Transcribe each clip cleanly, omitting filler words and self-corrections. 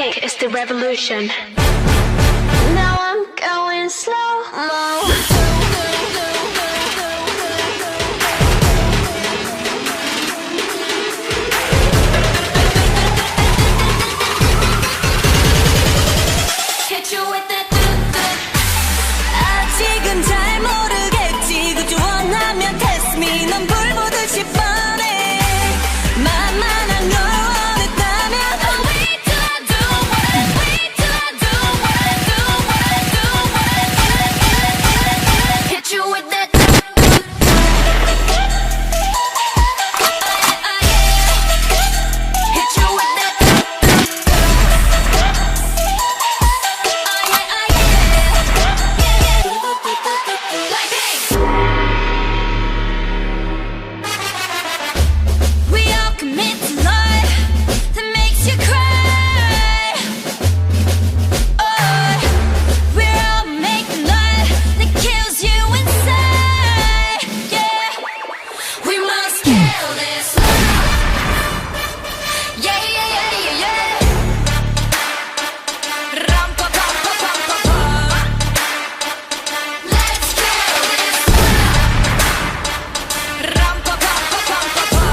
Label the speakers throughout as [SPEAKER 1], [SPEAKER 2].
[SPEAKER 1] Blackpink is the revolution. Now I'm going slow-mo.
[SPEAKER 2] 아직은 잘 모르겠지 그저 원하면 test me 넌 불 보듯이 뻔해 만만한 걸 원했다면 Oh wait till I do what I wait till I do what I do what I do what I do hit you with that hit you with that We all commit to love that makes you cry. Oh, we're all making love that kills you inside. Yeah, we must kill this love. Yeah, yeah, yeah, yeah, yeah. Ram pa pa pa pa pa pa. Let's kill this love. Ram pa pa pa pa pa pa.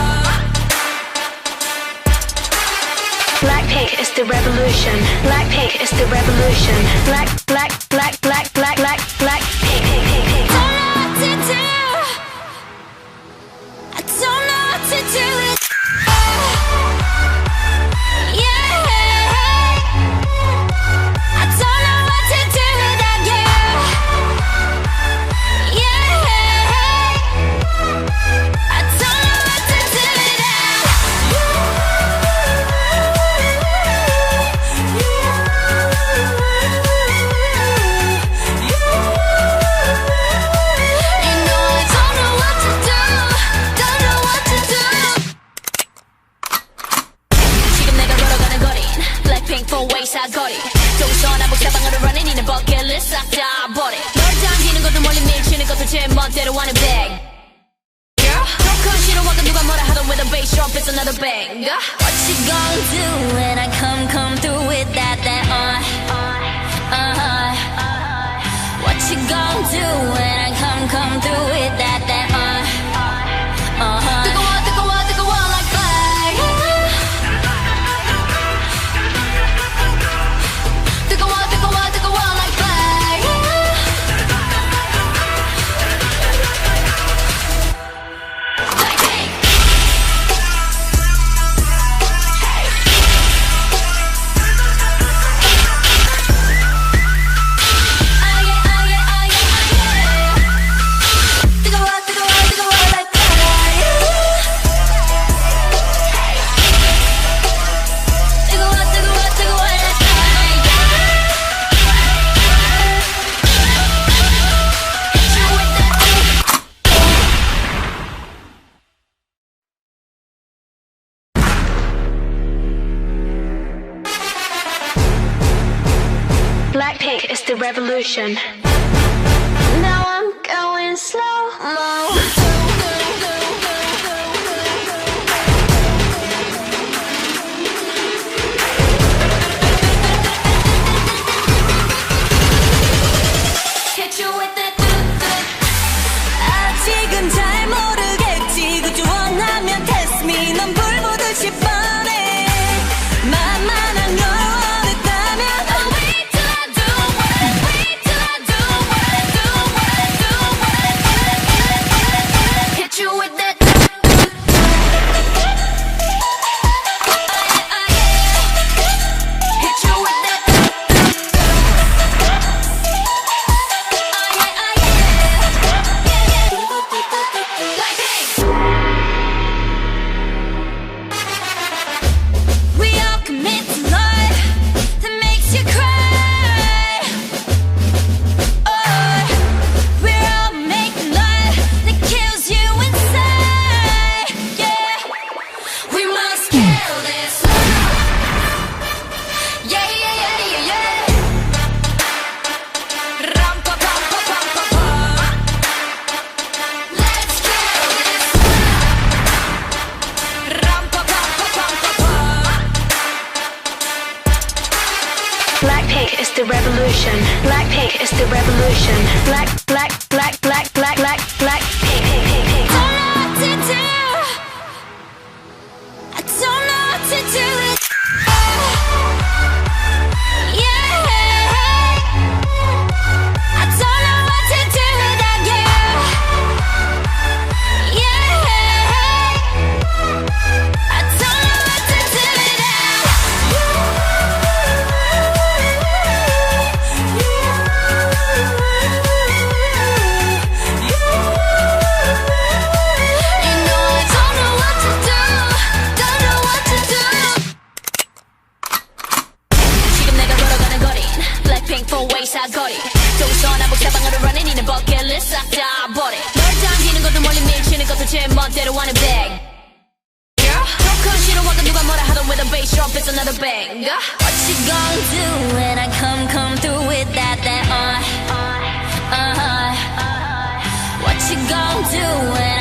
[SPEAKER 1] Blackpink is the revolution. Blackpink is the revolution. Black, black, black, black, black, black, black, pink, pink, pink, pink.
[SPEAKER 2] Don't know what to do. I don't know what to do with yeah. I don't know what to do without you. Yeah. I don't know what to do without you. You know I don't know what to do. Don't know what to do. 지금 내가 걸어가는 거린 blackpink four-way 사거리 동선 한복 사방으로 running 이는 버킷리스트 싹 다 버리 널 당기는 것도 멀리 밀치는 것도 제 멋대로 하는 bag 조금 싫어하고 누가 뭐라 하던 with a bass drop it's another bang What you gonna do when I come through with that What you gonna do when I come through with that 뜨거워 뜨거워 뜨거워 like fire 뜨거워 뜨거워 뜨거워 like fire Blackpink 뜨거워 뜨거워 뜨거워 like fire 뜨거워 뜨거워 뜨거워 like fire Hit you with that
[SPEAKER 1] Blackpink is the revolution. Now I'm going slow-mo.
[SPEAKER 2] Hit you with that 아직은 잘 모르겠지 그저 원하면 test me 넌 불 보듯이 뻔해 만만한 걸 원했다면 Oh wait till I do what I wait till I do
[SPEAKER 1] the revolution. Blackpink is the revolution. Blackpink.
[SPEAKER 2] Don't know what to do. I don't know what to do with yeah. I don't know what to do without you. Yeah. I don't know what to do without you. You know I don't know what to do. Don't know what to do. 지금 내가 걸어가는 거린 blackpink four-way 사거리 동서남북 사방으로 running in a bucket list 싹 다 버려 널 당기는 것도 멀리 밀치는 것도 제 멋대로 하는 bag 조금 싫어하고 누가 뭐라 하던 with a bass drop it's another bang What you gonna do when I come through with that What you gonna do when